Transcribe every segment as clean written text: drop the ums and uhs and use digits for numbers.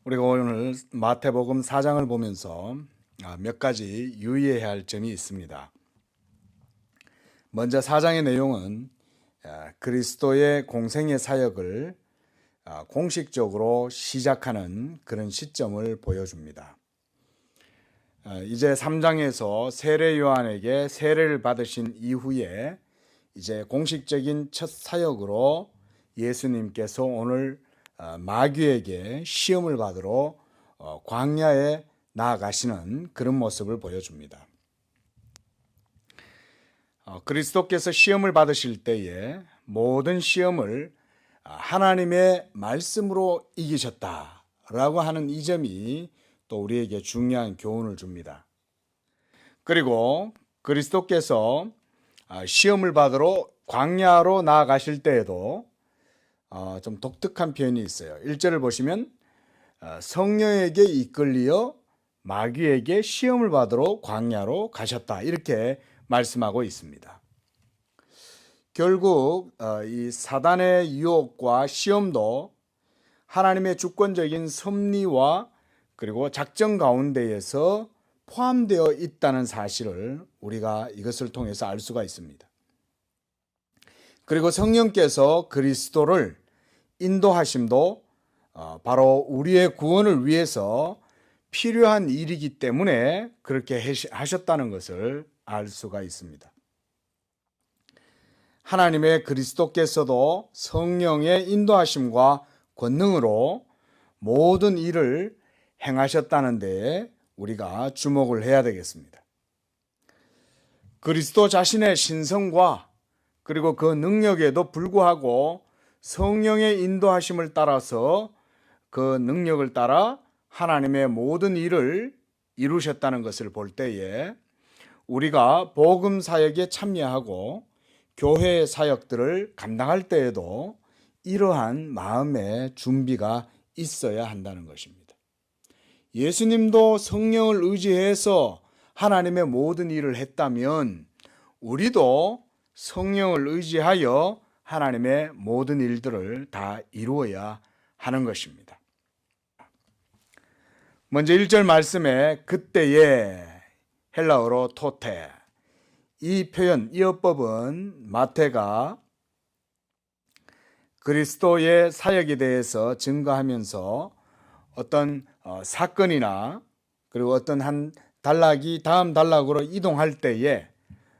우리가 오늘 마태복음 4장을 보면서 몇 가지 유의해야 할 점이 있습니다. 먼저 4장의 내용은 그리스도의 공생의 사역을 공식적으로 시작하는 그런 시점을 보여줍니다. 이제 3장에서 세례 요한에게 세례를 받으신 이후에 이제 공식적인 첫 사역으로 예수님께서 오늘 마귀에게 시험을 받으러 광야에 나아가시는 그런 모습을 보여줍니다. 그리스도께서 시험을 받으실 때에 모든 시험을 하나님의 말씀으로 이기셨다라고 하는 이 점이 또 우리에게 중요한 교훈을 줍니다. 그리고 그리스도께서 시험을 받으러 광야로 나아가실 때에도 좀 독특한 표현이 있어요. 1절을 보시면 성령에게 이끌리어 마귀에게 시험을 받으러 광야로 가셨다, 이렇게 말씀하고 있습니다. 결국 이 사단의 유혹과 시험도 하나님의 주권적인 섭리와 그리고 작전 가운데에서 포함되어 있다는 사실을 우리가 이것을 통해서 알 수가 있습니다. 그리고 성령께서 그리스도를 인도하심도 바로 우리의 구원을 위해서 필요한 일이기 때문에 그렇게 하셨다는 것을 알 수가 있습니다. 하나님의 그리스도께서도 성령의 인도하심과 권능으로 모든 일을 행하셨다는 데에 우리가 주목을 해야 되겠습니다. 그리스도 자신의 신성과 그리고 그 능력에도 불구하고 성령의 인도하심을 따라서 그 능력을 따라 하나님의 모든 일을 이루셨다는 것을 볼 때에 우리가 복음 사역에 참여하고 교회 사역들을 감당할 때에도 이러한 마음의 준비가 있어야 한다는 것입니다. 예수님도 성령을 의지해서 하나님의 모든 일을 했다면 우리도 성령을 의지하여 하나님의 모든 일들을 다 이루어야 하는 것입니다. 먼저 1절 말씀에 그때에, 헬라어로 토테, 이 표현, 이 어법은 마태가 그리스도의 사역에 대해서 증거하면서 어떤 사건이나 그리고 어떤 한 단락이 다음 단락으로 이동할 때에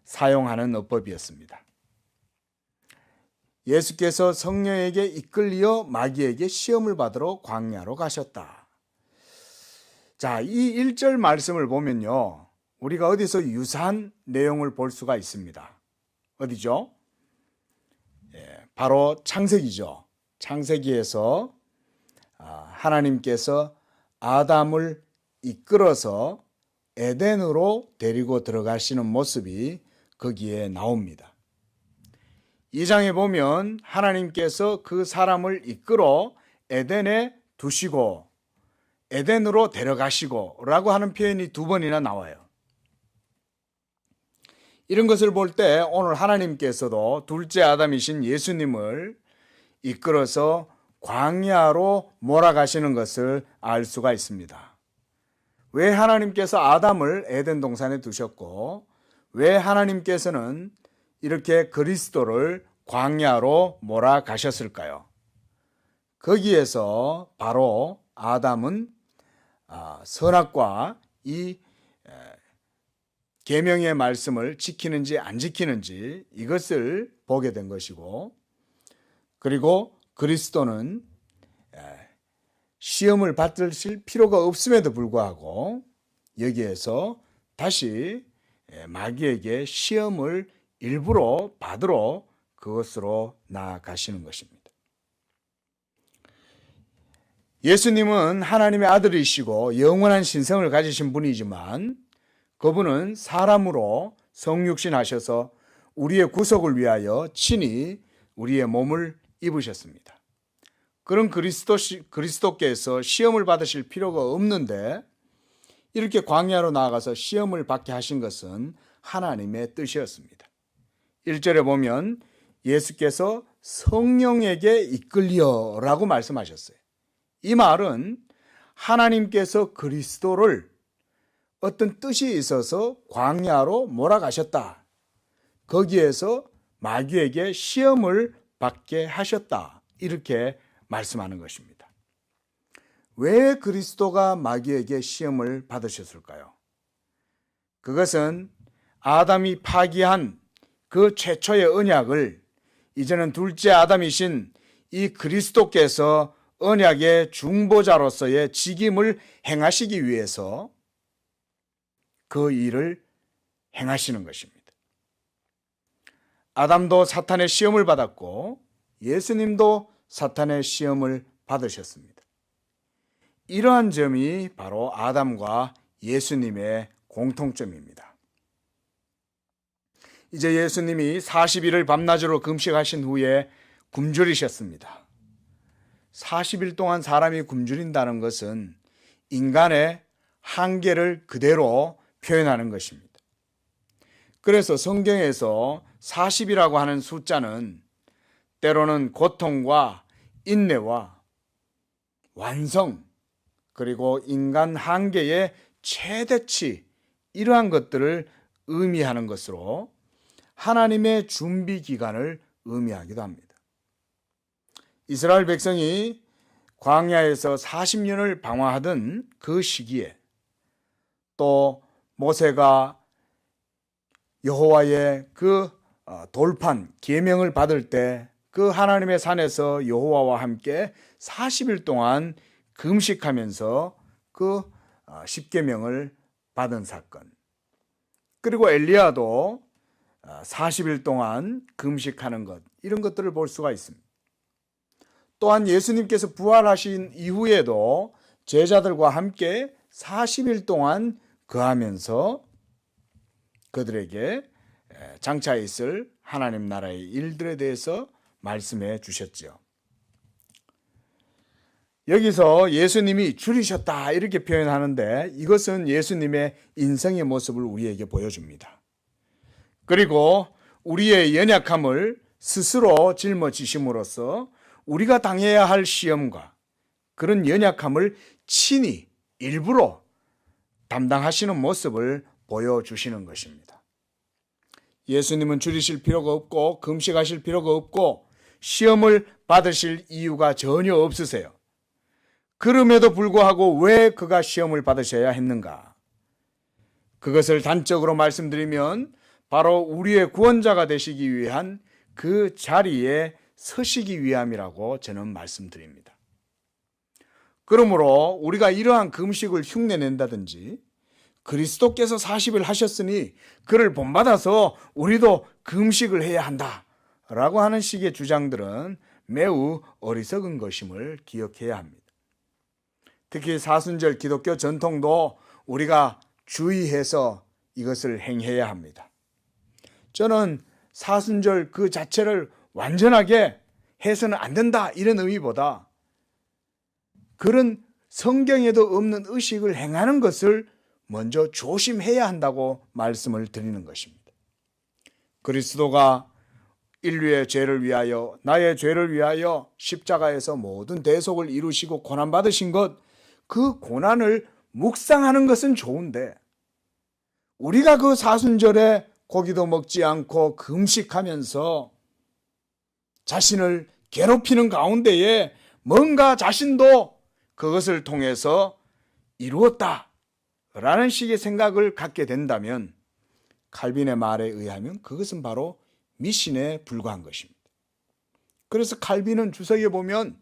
사용하는 어법이었습니다. 예수께서 성령에게 이끌려 마귀에게 시험을 받으러 광야로 가셨다. 자, 이 1절 말씀을 보면요, 우리가 어디서 유사한 내용을 볼 수가 있습니다. 어디죠? 바로 창세기죠. 창세기에서 하나님께서 아담을 이끌어서 에덴으로 데리고 들어가시는 모습이 거기에 나옵니다. 이 장에 보면 하나님께서 그 사람을 이끌어 에덴에 두시고 에덴으로 데려가시고 라고 하는 표현이 2번이나 나와요. 이런 것을 볼 때 오늘 하나님께서도 둘째 아담이신 예수님을 이끌어서 광야로 몰아가시는 것을 알 수가 있습니다. 왜 하나님께서 아담을 에덴 동산에 두셨고 왜 하나님께서는 이렇게 그리스도를 광야로 몰아가셨을까요? 거기에서 바로 아담은 선악과 이 계명의 말씀을 지키는지 안 지키는지 이것을 보게 된 것이고, 그리고 그리스도는 시험을 받으실 필요가 없음에도 불구하고 여기에서 다시 마귀에게 시험을 일부러 받으러 그것으로 나아가시는 것입니다. 예수님은 하나님의 아들이시고 영원한 신성을 가지신 분이지만 그분은 사람으로 성육신하셔서 우리의 구속을 위하여 친히 우리의 몸을 입으셨습니다. 그런 그리스도께서 시험을 받으실 필요가 없는데 이렇게 광야로 나아가서 시험을 받게 하신 것은 하나님의 뜻이었습니다. 1절에 보면 예수께서 성령에게 이끌려라고 말씀하셨어요. 이 말은 하나님께서 그리스도를 어떤 뜻이 있어서 광야로 몰아가셨다. 거기에서 마귀에게 시험을 받게 하셨다. 이렇게 말씀하는 것입니다. 왜 그리스도가 마귀에게 시험을 받으셨을까요? 그것은 아담이 파기한 그 최초의 언약을 이제는 둘째 아담이신 이 그리스도께서 언약의 중보자로서의 직임을 행하시기 위해서 그 일을 행하시는 것입니다. 아담도 사탄의 시험을 받았고 예수님도 사탄의 시험을 받으셨습니다. 이러한 점이 바로 아담과 예수님의 공통점입니다. 이제 예수님이 40일을 밤낮으로 금식하신 후에 굶주리셨습니다. 40일 동안 사람이 굶주린다는 것은 인간의 한계를 그대로 표현하는 것입니다. 그래서 성경에서 40이라고 하는 숫자는 때로는 고통과 인내와 완성, 그리고 인간 한계의 최대치, 이러한 것들을 의미하는 것으로 하나님의 준비 기간을 의미하기도 합니다. 이스라엘 백성이 광야에서 40년을 방황하던 그 시기에 또 모세가 여호와의 그 돌판 계명을 받을 때 그 하나님의 산에서 여호와와 함께 40일 동안 금식하면서 그 십계명을 받은 사건, 그리고 엘리야도 40일 동안 금식하는 것, 이런 것들을 볼 수가 있습니다. 또한 예수님께서 부활하신 이후에도 제자들과 함께 40일 동안 거하면서 그들에게 장차 있을 하나님 나라의 일들에 대해서 말씀해 주셨죠. 여기서 예수님이 줄이셨다 이렇게 표현하는데 이것은 예수님의 인성의 모습을 우리에게 보여줍니다. 그리고 우리의 연약함을 스스로 짊어지심으로써 우리가 당해야 할 시험과 그런 연약함을 친히 일부러 담당하시는 모습을 보여주시는 것입니다. 예수님은 줄이실 필요가 없고 금식하실 필요가 없고 시험을 받으실 이유가 전혀 없으세요. 그럼에도 불구하고 왜 그가 시험을 받으셔야 했는가? 그것을 단적으로 말씀드리면 바로 우리의 구원자가 되시기 위한 그 자리에 서시기 위함이라고 저는 말씀드립니다. 그러므로 우리가 이러한 금식을 흉내낸다든지 그리스도께서 40일 하셨으니 그를 본받아서 우리도 금식을 해야 한다 라고 하는 식의 주장들은 매우 어리석은 것임을 기억해야 합니다. 특히 사순절 기독교 전통도 우리가 주의해서 이것을 행해야 합니다. 저는 사순절 그 자체를 완전하게 해서는 안 된다 이런 의미보다 그런 성경에도 없는 의식을 행하는 것을 먼저 조심해야 한다고 말씀을 드리는 것입니다. 그리스도가 인류의 죄를 위하여, 나의 죄를 위하여 십자가에서 모든 대속을 이루시고 고난받으신 것, 그 고난을 묵상하는 것은 좋은데 우리가 그 사순절에 고기도 먹지 않고 금식하면서 자신을 괴롭히는 가운데에 뭔가 자신도 그것을 통해서 이루었다 라는 식의 생각을 갖게 된다면 칼빈의 말에 의하면 그것은 바로 미신에 불과한 것입니다. 그래서 칼빈은 주석에 보면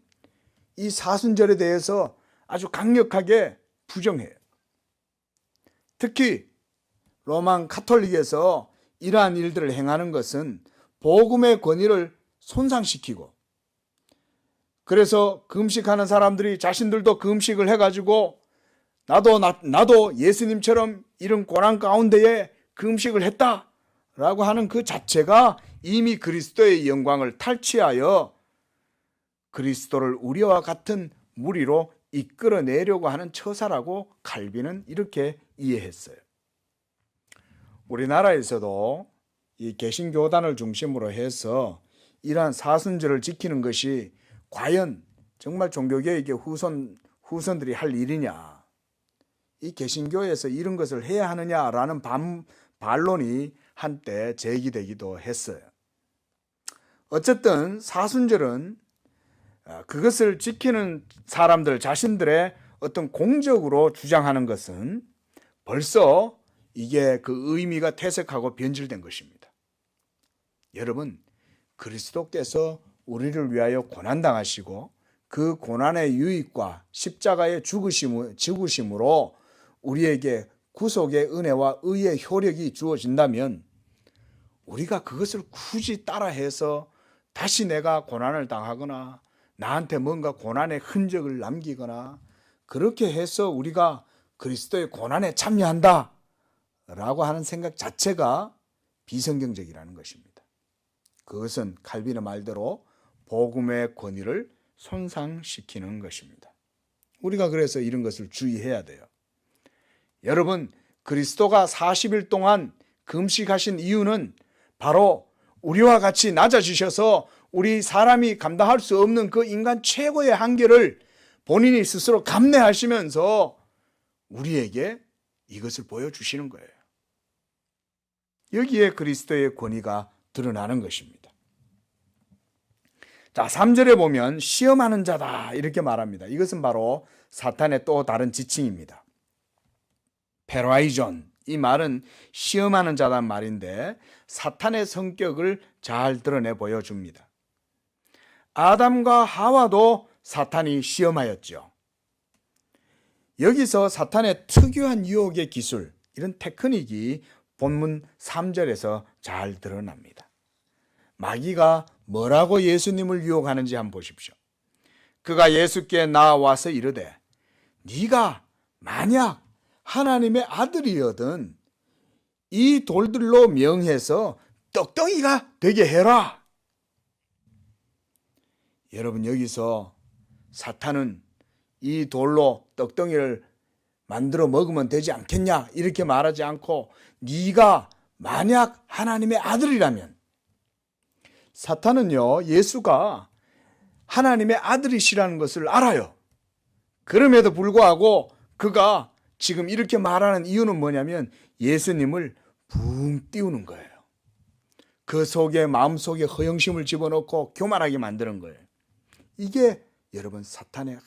이 사순절에 대해서 아주 강력하게 부정해요. 특히 로만 카톨릭에서 이러한 일들을 행하는 것은 복음의 권위를 손상시키고 그래서 금식하는 사람들이 자신들도 금식을 해가지고 나도 예수님처럼 이런 고난 가운데에 금식을 했다라고 하는 그 자체가 이미 그리스도의 영광을 탈취하여 그리스도를 우리와 같은 무리로 이끌어내려고 하는 처사라고 칼빈은 이렇게 이해했어요. 우리나라에서도 이 개신교단을 중심으로 해서 이러한 사순절을 지키는 것이 과연 정말 종교개혁의 후손들이 할 일이냐? 이 개신교에서 이런 것을 해야 하느냐라는 반론이 한때 제기되기도 했어요. 어쨌든 사순절은 그것을 지키는 사람들 자신들의 어떤 공적으로 주장하는 것은 벌써 이게 그 의미가 퇴색하고 변질된 것입니다. 여러분, 그리스도께서 우리를 위하여 고난당하시고 그 고난의 유익과 십자가의 죽으심으로 우리에게 구속의 은혜와 의의 효력이 주어진다면 우리가 그것을 굳이 따라해서 다시 내가 고난을 당하거나 나한테 뭔가 고난의 흔적을 남기거나 그렇게 해서 우리가 그리스도의 고난에 참여한다 라고 하는 생각 자체가 비성경적이라는 것입니다. 그것은 칼빈의 말대로 복음의 권위를 손상시키는 것입니다. 우리가 그래서 이런 것을 주의해야 돼요. 여러분, 그리스도가 40일 동안 금식하신 이유는 바로 우리와 같이 낮아지셔서 우리 사람이 감당할 수 없는 그 인간 최고의 한계를 본인이 스스로 감내하시면서 우리에게 이것을 보여주시는 거예요. 여기에 그리스도의 권위가 드러나는 것입니다. 자, 3절에 보면 시험하는 자다 이렇게 말합니다. 이것은 바로 사탄의 또 다른 지칭입니다. 페라이존, 이 말은 시험하는 자란 말인데 사탄의 성격을 잘 드러내 보여줍니다. 아담과 하와도 사탄이 시험하였죠. 여기서 사탄의 특유한 유혹의 기술, 이런 테크닉이 본문 3절에서 잘 드러납니다. 마귀가 뭐라고 예수님을 유혹하는지 한번 보십시오. 그가 예수께 나와서 이르되 네가 만약 하나님의 아들이거든 이 돌들로 명해서 떡덩이가 되게 해라. 여러분, 여기서 사탄은 이 돌로 떡덩이를 만들어 먹으면 되지 않겠냐 이렇게 말하지 않고 네가 만약 하나님의 아들이라면, 사탄은요 예수가 하나님의 아들이시라는 것을 알아요. 그럼에도 불구하고 그가 지금 이렇게 말하는 이유는 뭐냐면 예수님을 붕 띄우는 거예요. 그 속에 마음속에 허영심을 집어넣고 교만하게 만드는 거예요. 이게 여러분 사탄의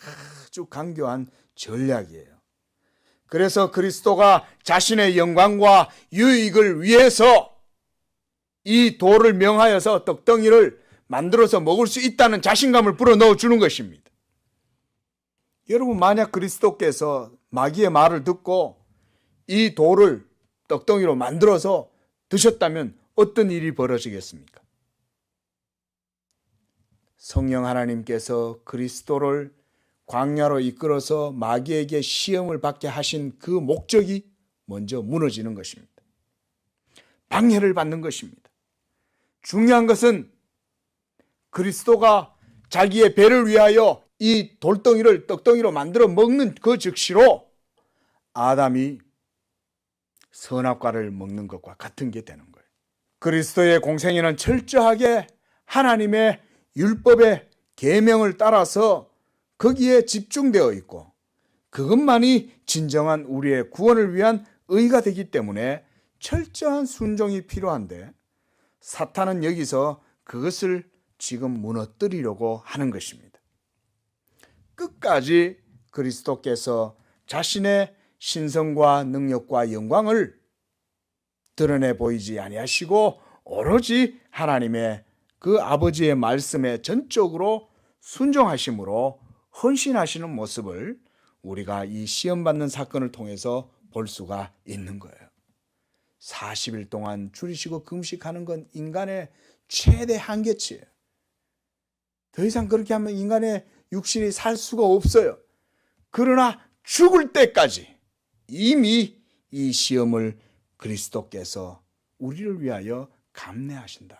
아주 강교한 전략이에요. 그래서 그리스도가 자신의 영광과 유익을 위해서 이 돌을 명하여서 떡덩이를 만들어서 먹을 수 있다는 자신감을 불어넣어 주는 것입니다. 여러분, 만약 그리스도께서 마귀의 말을 듣고 이 돌을 떡덩이로 만들어서 드셨다면 어떤 일이 벌어지겠습니까? 성령 하나님께서 그리스도를 광야로 이끌어서 마귀에게 시험을 받게 하신 그 목적이 먼저 무너지는 것입니다. 방해를 받는 것입니다. 중요한 것은 그리스도가 자기의 배를 위하여 이 돌덩이를 떡덩이로 만들어 먹는 그 즉시로 아담이 선악과를 먹는 것과 같은 게 되는 거예요. 그리스도의 공생애는 철저하게 하나님의 율법의 계명을 따라서 거기에 집중되어 있고 그것만이 진정한 우리의 구원을 위한 의가 되기 때문에 철저한 순종이 필요한데 사탄은 여기서 그것을 지금 무너뜨리려고 하는 것입니다. 끝까지 그리스도께서 자신의 신성과 능력과 영광을 드러내 보이지 아니하시고 오로지 하나님의 그 아버지의 말씀에 전적으로 순종하심으로 헌신하시는 모습을 우리가 이 시험받는 사건을 통해서 볼 수가 있는 거예요. 40일 동안 줄이시고 금식하는 건 인간의 최대 한계치예요. 더 이상 그렇게 하면 인간의 육신이 살 수가 없어요. 그러나 죽을 때까지 이미 이 시험을 그리스도께서 우리를 위하여 감내하신다.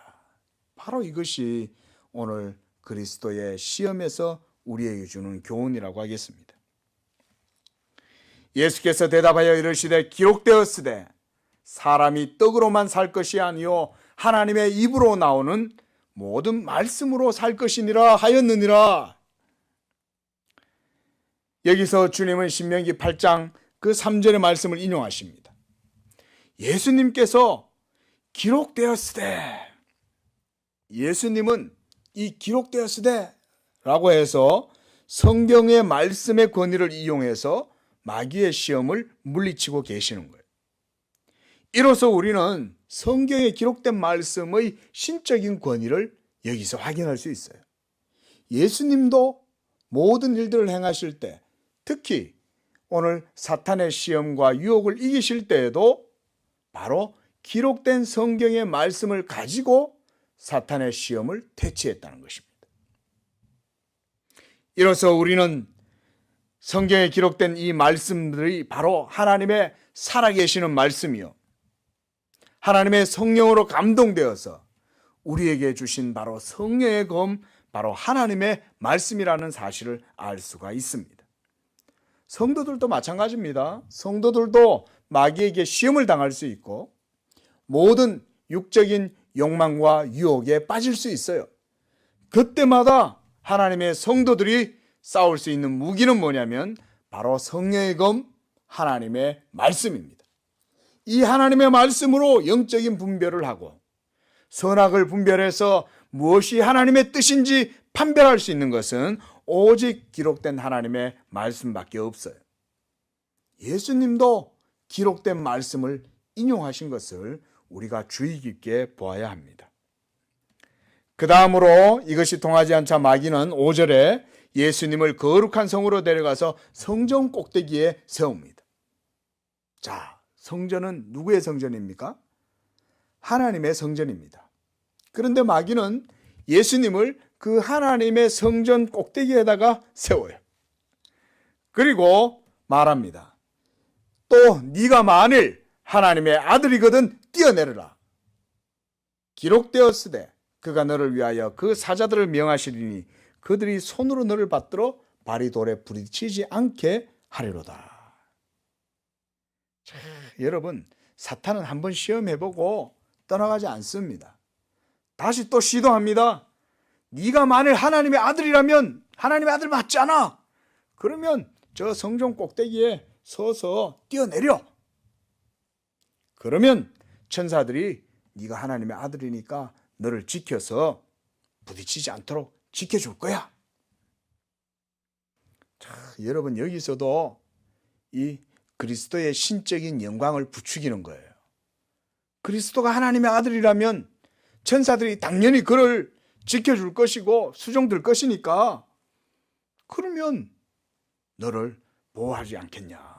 바로 이것이 오늘 그리스도의 시험에서 우리에게 주는 교훈이라고 하겠습니다. 예수께서 대답하여 이르시되 기록되었으되 사람이 떡으로만 살 것이 아니요 하나님의 입으로 나오는 모든 말씀으로 살 것이니라 하였느니라. 여기서 주님은 신명기 8장 그 3절의 말씀을 인용하십니다. 예수님께서 기록되었으되, 예수님은 이 기록되었으되 라고 해서 성경의 말씀의 권위를 이용해서 마귀의 시험을 물리치고 계시는 거예요. 이로써 우리는 성경에 기록된 말씀의 신적인 권위를 여기서 확인할 수 있어요. 예수님도 모든 일들을 행하실 때, 특히 오늘 사탄의 시험과 유혹을 이기실 때에도 바로 기록된 성경의 말씀을 가지고 사탄의 시험을 퇴치했다는 것입니다. 이로써 우리는 성경에 기록된 이 말씀들이 바로 하나님의 살아계시는 말씀이요, 하나님의 성령으로 감동되어서 우리에게 주신 바로 성령의 검, 바로 하나님의 말씀이라는 사실을 알 수가 있습니다. 성도들도 마찬가지입니다. 성도들도 마귀에게 시험을 당할 수 있고 모든 육적인 욕망과 유혹에 빠질 수 있어요. 그때마다 하나님의 성도들이 싸울 수 있는 무기는 뭐냐면 바로 성령의 검, 하나님의 말씀입니다. 이 하나님의 말씀으로 영적인 분별을 하고 선악을 분별해서 무엇이 하나님의 뜻인지 판별할 수 있는 것은 오직 기록된 하나님의 말씀밖에 없어요. 예수님도 기록된 말씀을 인용하신 것을 우리가 주의 깊게 보아야 합니다. 그 다음으로 이것이 통하지 않자 마귀는 5절에 예수님을 거룩한 성으로 데려가서 성전 꼭대기에 세웁니다. 자, 성전은 누구의 성전입니까? 하나님의 성전입니다. 그런데 마귀는 예수님을 그 하나님의 성전 꼭대기에다가 세워요. 그리고 말합니다. 또 네가 만일 하나님의 아들이거든 뛰어내려라. 기록되었으되 그가 너를 위하여 그 사자들을 명하시리니 그들이 손으로 너를 받들어 발이 돌에 부딪히지 않게 하리로다. 자, 여러분, 사탄은 한번 시험해보고 떠나가지 않습니다. 다시 또 시도합니다. 네가 만일 하나님의 아들이라면, 하나님의 아들 맞잖아, 그러면 저 성전 꼭대기에 서서 뛰어내려. 그러면 천사들이 네가 하나님의 아들이니까 너를 지켜서 부딪히지 않도록 지켜줄 거야. 자, 여러분, 여기서도 이 그리스도의 신적인 영광을 부추기는 거예요. 그리스도가 하나님의 아들이라면 천사들이 당연히 그를 지켜줄 것이고 수종들 것이니까, 그러면 너를 보호하지 않겠냐.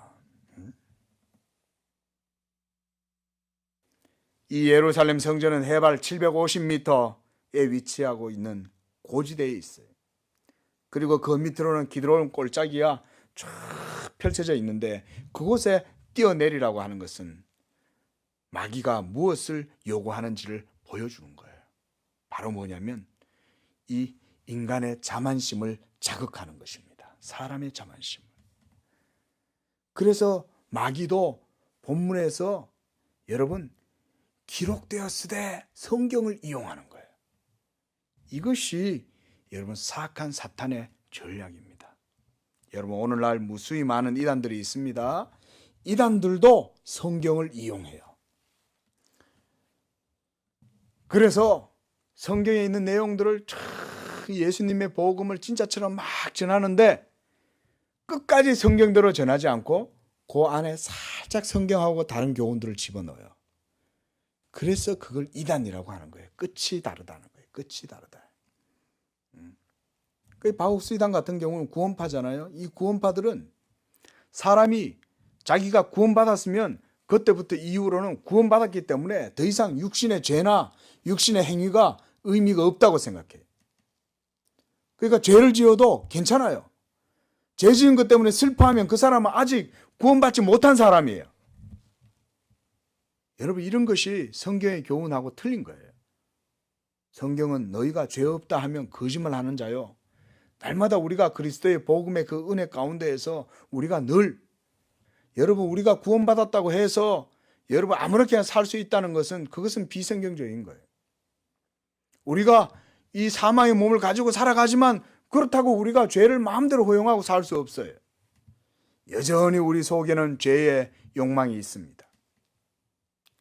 이 예루살렘 성전은 해발 750m에 위치하고 있는 고지대에 있어요. 그리고 그 밑으로는 기드론 골짜기가 쫙 펼쳐져 있는데 그곳에 뛰어내리라고 하는 것은 마귀가 무엇을 요구하는지를 보여주는 거예요. 바로 뭐냐면 이 인간의 자만심을 자극하는 것입니다. 사람의 자만심을. 그래서 마귀도 본문에서 여러분 기록되었으되 성경을 이용하는 거예요. 이것이 여러분 사악한 사탄의 전략입니다. 여러분, 오늘날 무수히 많은 이단들이 있습니다. 이단들도 성경을 이용해요. 그래서 성경에 있는 내용들을 예수님의 복음을 진짜처럼 막 전하는데 끝까지 성경대로 전하지 않고 그 안에 살짝 성경하고 다른 교훈들을 집어넣어요. 그래서 그걸 이단이라고 하는 거예요. 끝이 다르다는 거예요. 끝이 다르다. 그 바옥스 이단 같은 경우는 구원파잖아요. 이 구원파들은 사람이 자기가 구원받았으면 그때부터 이후로는 구원받았기 때문에 더 이상 육신의 죄나 육신의 행위가 의미가 없다고 생각해요. 그러니까 죄를 지어도 괜찮아요. 죄 지은 것 때문에 슬퍼하면 그 사람은 아직 구원받지 못한 사람이에요. 여러분, 이런 것이 성경의 교훈하고 틀린 거예요. 성경은 너희가 죄 없다 하면 거짓말하는 자요, 날마다 우리가 그리스도의 복음의 그 은혜 가운데에서 우리가 늘, 여러분, 우리가 구원받았다고 해서 여러분 아무렇게나 살 수 있다는 것은 그것은 비성경적인 거예요. 우리가 이 사망의 몸을 가지고 살아가지만 그렇다고 우리가 죄를 마음대로 허용하고 살 수 없어요. 여전히 우리 속에는 죄의 욕망이 있습니다.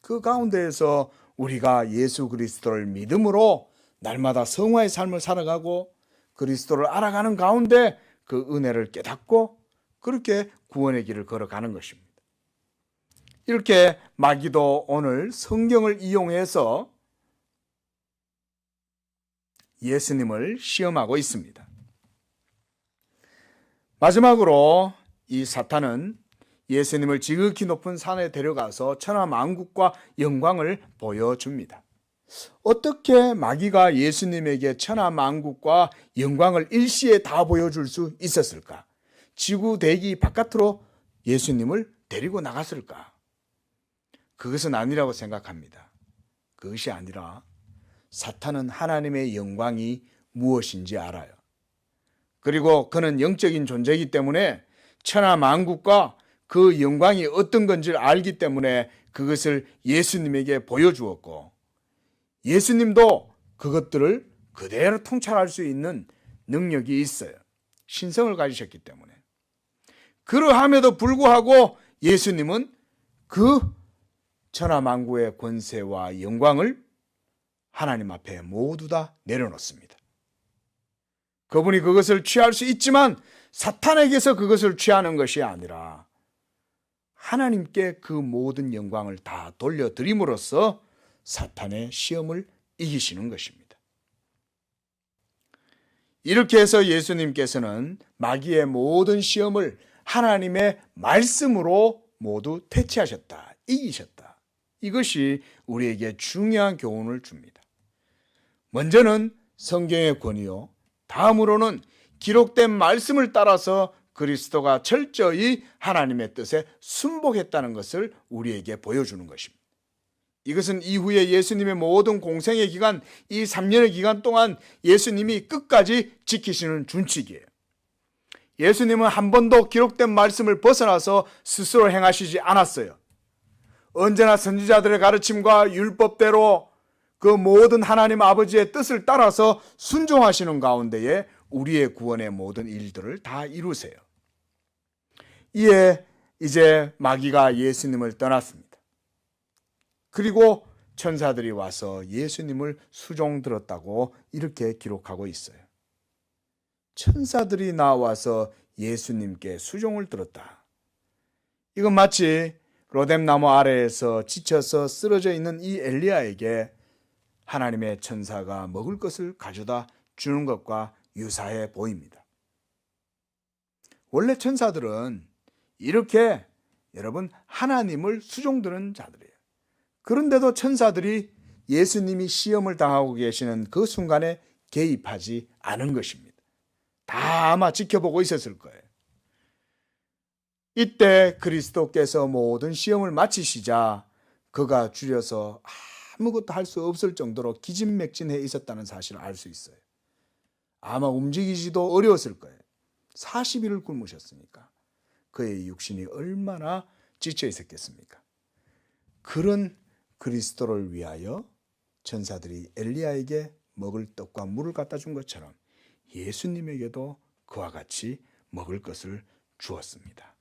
그 가운데에서 우리가 예수 그리스도를 믿음으로 날마다 성화의 삶을 살아가고 그리스도를 알아가는 가운데 그 은혜를 깨닫고 그렇게 구원의 길을 걸어가는 것입니다. 이렇게 마귀도 오늘 성경을 이용해서 예수님을 시험하고 있습니다. 마지막으로 이 사탄은 예수님을 지극히 높은 산에 데려가서 천하만국과 영광을 보여줍니다. 어떻게 마귀가 예수님에게 천하만국과 영광을 일시에 다 보여줄 수 있었을까? 지구 대기 바깥으로 예수님을 데리고 나갔을까? 그것은 아니라고 생각합니다. 그것이 아니라 사탄은 하나님의 영광이 무엇인지 알아요. 그리고 그는 영적인 존재이기 때문에 천하만국과 그 영광이 어떤 건지를 알기 때문에 그것을 예수님에게 보여주었고 예수님도 그것들을 그대로 통찰할 수 있는 능력이 있어요. 신성을 가지셨기 때문에. 그러함에도 불구하고 예수님은 그 천하만국의 권세와 영광을 하나님 앞에 모두 다 내려놓습니다. 그분이 그것을 취할 수 있지만 사탄에게서 그것을 취하는 것이 아니라 하나님께 그 모든 영광을 다 돌려드림으로써 사탄의 시험을 이기시는 것입니다. 이렇게 해서 예수님께서는 마귀의 모든 시험을 하나님의 말씀으로 모두 퇴치하셨다, 이기셨다. 이것이 우리에게 중요한 교훈을 줍니다. 먼저는 성경의 권위요, 다음으로는 기록된 말씀을 따라서 그리스도가 철저히 하나님의 뜻에 순복했다는 것을 우리에게 보여주는 것입니다. 이것은 이후에 예수님의 모든 공생의 기간, 이 3년의 기간 동안 예수님이 끝까지 지키시는 준칙이에요. 예수님은 한 번도 기록된 말씀을 벗어나서 스스로 행하시지 않았어요. 언제나 선지자들의 가르침과 율법대로 그 모든 하나님 아버지의 뜻을 따라서 순종하시는 가운데에 우리의 구원의 모든 일들을 다 이루세요. 이에 이제 마귀가 예수님을 떠났습니다. 그리고 천사들이 와서 예수님을 수종들었다고 이렇게 기록하고 있어요. 천사들이 나와서 예수님께 수종을 들었다. 이건 마치 로뎀나무 아래에서 지쳐서 쓰러져 있는 이 엘리야에게 하나님의 천사가 먹을 것을 가져다 주는 것과 유사해 보입니다. 원래 천사들은 이렇게 여러분 하나님을 수종드는 자들이에요. 그런데도 천사들이 예수님이 시험을 당하고 계시는 그 순간에 개입하지 않은 것입니다. 다 아마 지켜보고 있었을 거예요. 이때 그리스도께서 모든 시험을 마치시자 그가 줄여서 아무것도 할 수 없을 정도로 기진맥진해 있었다는 사실을 알 수 있어요. 아마 움직이지도 어려웠을 거예요. 40일을 굶으셨으니까 그의 육신이 얼마나 지쳐 있었겠습니까? 그런 그리스도를 위하여 천사들이 엘리야에게 먹을 떡과 물을 갖다 준 것처럼 예수님에게도 그와 같이 먹을 것을 주었습니다.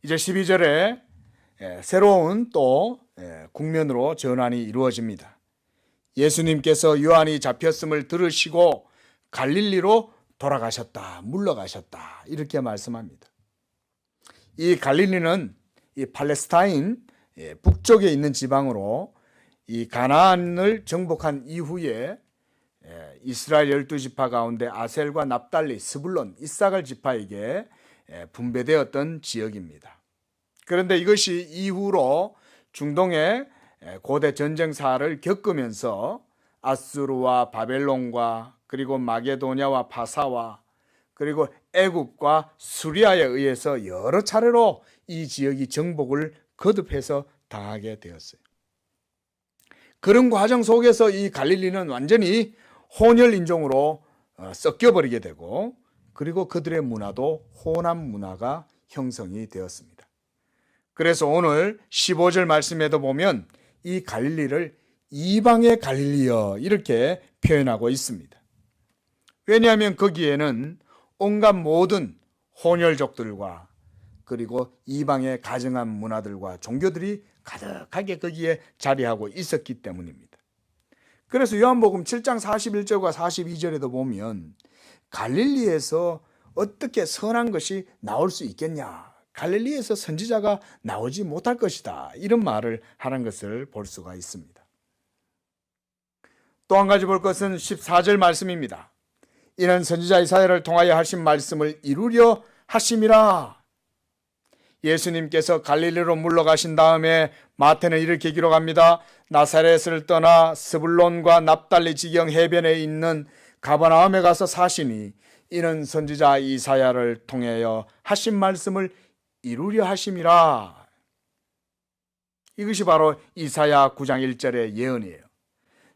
이제 12절에 새로운 또 국면으로 전환이 이루어집니다. 예수님께서 요한이 잡혔음을 들으시고 갈릴리로 돌아가셨다, 물러가셨다 이렇게 말씀합니다. 이 갈릴리는 이 팔레스타인 북쪽에 있는 지방으로 이 가나안을 정복한 이후에 이스라엘 12지파 가운데 아셀과 납달리, 스불론, 이사갈 지파에게 분배되었던 지역입니다. 그런데 이것이 이후로 중동의 고대 전쟁사를 겪으면서 아수르와 바벨론과 그리고 마게도냐와 파사와 그리고 애굽과 수리아에 의해서 여러 차례로 이 지역이 정복을 거듭해서 당하게 되었어요. 그런 과정 속에서 이 갈릴리는 완전히 혼혈 인종으로 섞여버리게 되고 그리고 그들의 문화도 혼합 문화가 형성이 되었습니다. 그래서 오늘 15절 말씀에도 보면 이 갈릴리를 이방의 갈릴리여 이렇게 표현하고 있습니다. 왜냐하면 거기에는 온갖 모든 혼혈족들과 그리고 이방의 가증한 문화들과 종교들이 가득하게 거기에 자리하고 있었기 때문입니다. 그래서 요한복음 7장 41절과 42절에도 보면 갈릴리에서 어떻게 선한 것이 나올 수 있겠냐, 갈릴리에서 선지자가 나오지 못할 것이다, 이런 말을 하는 것을 볼 수가 있습니다. 또 한 가지 볼 것은 14절 말씀입니다. 이는 선지자 이사야를 통하여 하신 말씀을 이루려 하심이라. 예수님께서 갈릴리로 물러가신 다음에 마태는 이렇게 기록합니다. 나사렛을 떠나 스불론과 납달리 지경 해변에 있는 가버나움에 가서 사시니 이는 선지자 이사야를 통하여 하신 말씀을 이루려 하심이라. 이것이 바로 이사야 9장 1절의 예언이에요.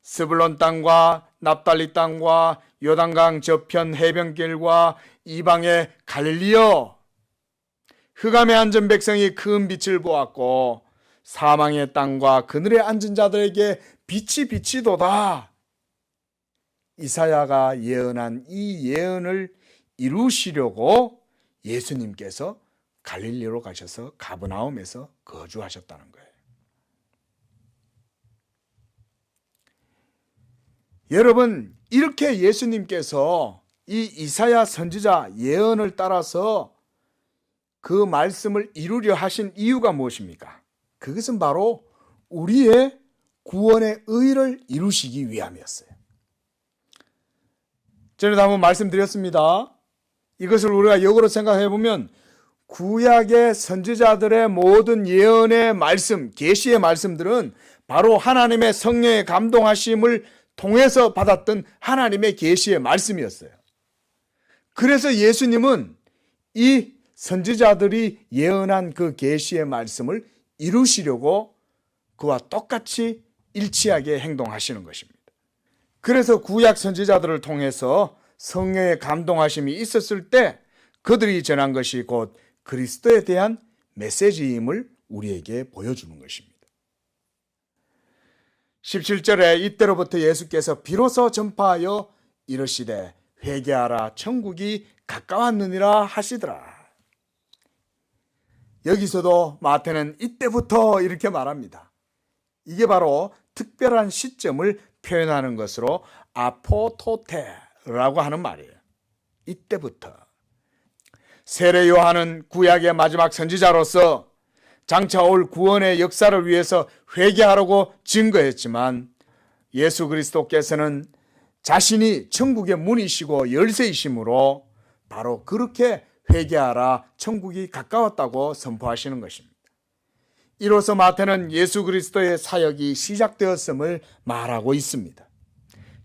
스불론 땅과 납달리 땅과 요단강 저편 해변길과 이방의 갈릴리여, 흑암에 앉은 백성이 큰 빛을 보았고 사망의 땅과 그늘에 앉은 자들에게 빛이 비치도다. 이사야가 예언한 이 예언을 이루시려고 예수님께서 갈릴리로 가셔서 가버나움에서 거주하셨다는 거예요. 여러분, 이렇게 예수님께서 이 이사야 선지자 예언을 따라서 그 말씀을 이루려 하신 이유가 무엇입니까? 그것은 바로 우리의 구원의 의를 이루시기 위함이었어요. 전에도 한번 말씀드렸습니다. 이것을 우리가 역으로 생각해 보면 구약의 선지자들의 모든 예언의 말씀, 계시의 말씀들은 바로 하나님의 성령의 감동하심을 통해서 받았던 하나님의 계시의 말씀이었어요. 그래서 예수님은 이 선지자들이 예언한 그 계시의 말씀을 이루시려고 그와 똑같이 일치하게 행동하시는 것입니다. 그래서 구약 선지자들을 통해서 성령의 감동하심이 있었을 때 그들이 전한 것이 곧 그리스도에 대한 메시지임을 우리에게 보여주는 것입니다. 17절에 이때로부터 예수께서 비로소 전파하여 이르시되 회개하라 천국이 가까웠느니라 하시더라. 여기서도 마태는 이때부터 이렇게 말합니다. 이게 바로 특별한 시점을 표현하는 것으로 아포토테라고 하는 말이에요. 이때부터. 세례 요한은 구약의 마지막 선지자로서 장차 올 구원의 역사를 위해서 회개하라고 증거했지만 예수 그리스도께서는 자신이 천국의 문이시고 열쇠이시므로 바로 그렇게 회개하라 천국이 가까웠다고 선포하시는 것입니다. 이로써 마태는 예수 그리스도의 사역이 시작되었음을 말하고 있습니다.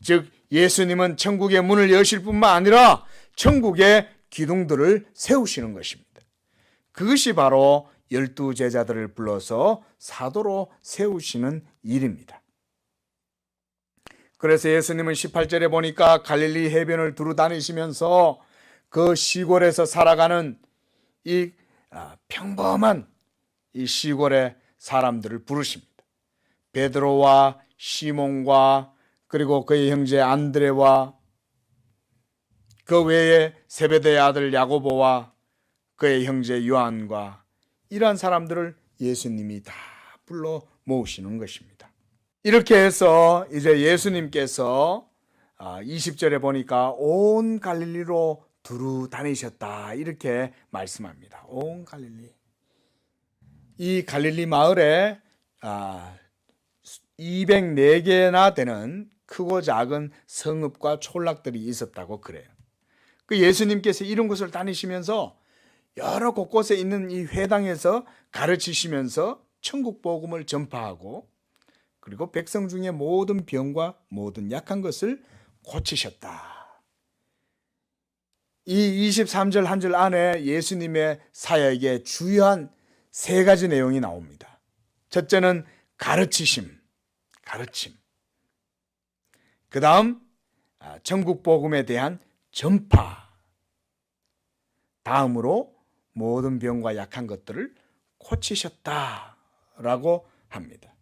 즉 예수님은 천국의 문을 여실 뿐만 아니라 천국의 기둥들을 세우시는 것입니다. 그것이 바로 12 제자들을 불러서 사도로 세우시는 일입니다. 그래서 예수님은 18절에 보니까 갈릴리 해변을 두루 다니시면서 그 시골에서 살아가는 이 평범한 이 시골의 사람들을 부르십니다. 베드로와 시몬과 그리고 그의 형제 안드레와 그 외에 세베대의 아들 야고보와 그의 형제 요한과 이러한 사람들을 예수님이 다 불러 모으시는 것입니다. 이렇게 해서 이제 예수님께서 20절에 보니까 온 갈릴리로 두루 다니셨다 이렇게 말씀합니다. 온 갈릴리. 이 갈릴리 마을에 204개나 되는 크고 작은 성읍과 촌락들이 있었다고 그래요. 그 예수님께서 이런 곳을 다니시면서 여러 곳곳에 있는 이 회당에서 가르치시면서 천국 복음을 전파하고 그리고 백성 중에 모든 병과 모든 약한 것을 고치셨다. 이 23절 한 절 안에 예수님의 사역의 주요한 세 가지 내용이 나옵니다. 첫째는 가르치심. 그 다음 천국 복음에 대한 전파. 다음으로 모든 병과 약한 것들을 고치셨다라고 합니다.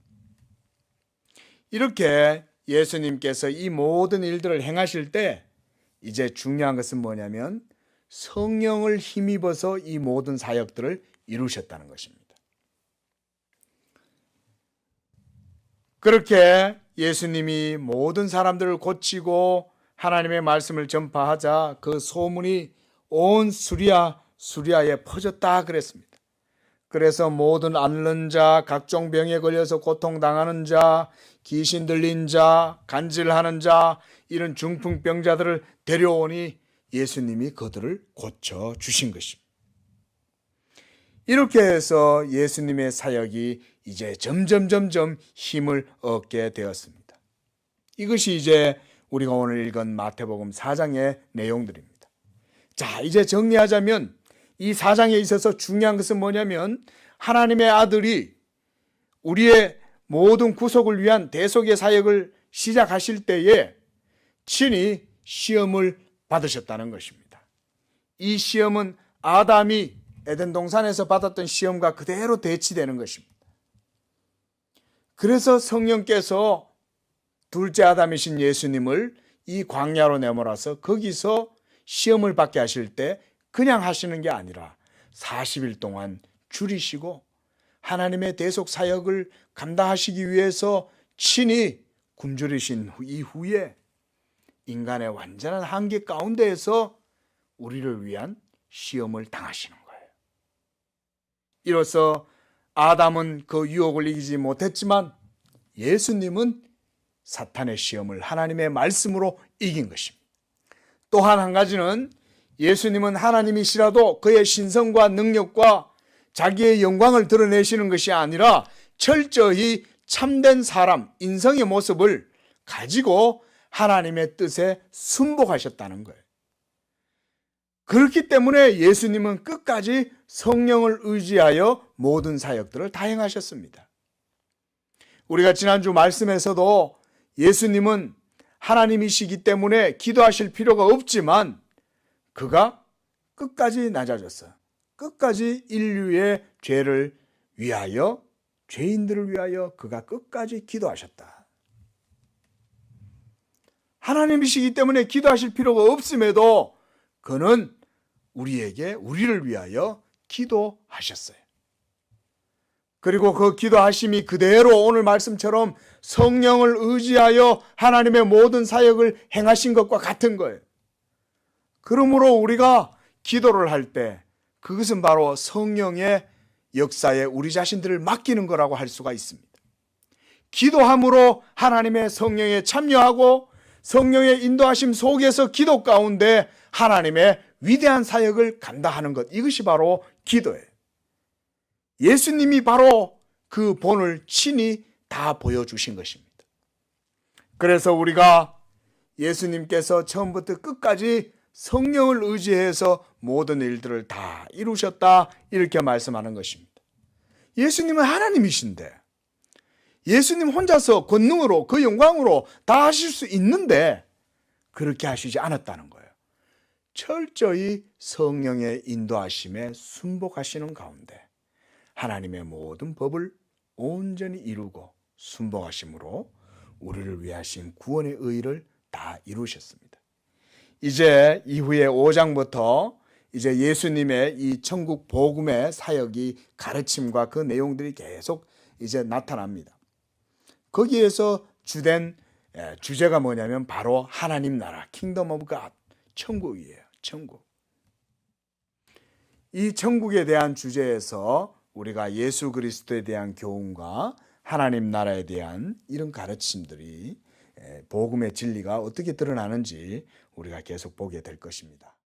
이렇게 예수님께서 이 모든 일들을 행하실 때 이제 중요한 것은 뭐냐면 성령을 힘입어서 이 모든 사역들을 이루셨다는 것입니다. 그렇게 예수님이 모든 사람들을 고치고 하나님의 말씀을 전파하자 그 소문이 온 수리아에 퍼졌다 그랬습니다. 그래서 모든 앓는 자, 각종 병에 걸려서 고통당하는 자, 귀신 들린 자, 간질하는 자, 이런 중풍병자들을 데려오니 예수님이 그들을 고쳐주신 것입니다. 이렇게 해서 예수님의 사역이 이제 점점 힘을 얻게 되었습니다. 이것이 이제 우리가 오늘 읽은 마태복음 4장의 내용들입니다. 자, 이제 정리하자면 이 4장에 있어서 중요한 것은 뭐냐면 하나님의 아들이 우리의 모든 구속을 위한 대속의 사역을 시작하실 때에 친히 시험을 받으셨다는 것입니다. 이 시험은 아담이 에덴 동산에서 받았던 시험과 그대로 대치되는 것입니다. 그래서 성령께서 둘째 아담이신 예수님을 이 광야로 내몰아서 거기서 시험을 받게 하실 때 그냥 하시는 게 아니라 40일 동안 줄이시고 하나님의 대속 사역을 감당하시기 위해서 친히 굶주리신 이후에 인간의 완전한 한계 가운데에서 우리를 위한 시험을 당하시는 거예요. 이로써 아담은 그 유혹을 이기지 못했지만 예수님은 사탄의 시험을 하나님의 말씀으로 이긴 것입니다. 또한 한 가지는 예수님은 하나님이시라도 그의 신성과 능력과 자기의 영광을 드러내시는 것이 아니라 철저히 참된 사람, 인성의 모습을 가지고 하나님의 뜻에 순복하셨다는 거예요. 그렇기 때문에 예수님은 끝까지 성령을 의지하여 모든 사역들을 다 행하셨습니다. 우리가 지난주 말씀에서도 예수님은 하나님이시기 때문에 기도하실 필요가 없지만 그가 끝까지 낮아졌어요. 끝까지 인류의 죄를 위하여, 죄인들을 위하여 그가 끝까지 기도하셨다. 하나님이시기 때문에 기도하실 필요가 없음에도 그는 우리를 위하여 기도하셨어요. 그리고 그 기도하심이 그대로 오늘 말씀처럼 성령을 의지하여 하나님의 모든 사역을 행하신 것과 같은 거예요. 그러므로 우리가 기도를 할 때 그것은 바로 성령의 역사에 우리 자신들을 맡기는 거라고 할 수가 있습니다. 기도함으로 하나님의 성령에 참여하고 성령의 인도하심 속에서 기도 가운데 하나님의 위대한 사역을 감당하는 것, 이것이 바로 기도예요. 예수님이 바로 그 본을 친히 다 보여주신 것입니다. 그래서 우리가 예수님께서 처음부터 끝까지 성령을 의지해서 모든 일들을 다 이루셨다, 이렇게 말씀하는 것입니다. 예수님은 하나님이신데 예수님 혼자서 권능으로 그 영광으로 다 하실 수 있는데 그렇게 하시지 않았다는 거예요. 철저히 성령의 인도하심에 순복하시는 가운데 하나님의 모든 법을 온전히 이루고 순복하심으로 우리를 위하신 구원의 의를 다 이루셨습니다. 이제 이후에 5장부터 이제 예수님의 이 천국 복음의 사역이 가르침과 그 내용들이 계속 이제 나타납니다. 거기에서 주된 주제가 뭐냐면 바로 하나님 나라, 킹덤 오브 갓, 천국이에요. 천국. 이 천국에 대한 주제에서 우리가 예수 그리스도에 대한 교훈과 하나님 나라에 대한 이런 가르침들이 복음의 진리가 어떻게 드러나는지 우리가 계속 보게 될 것입니다.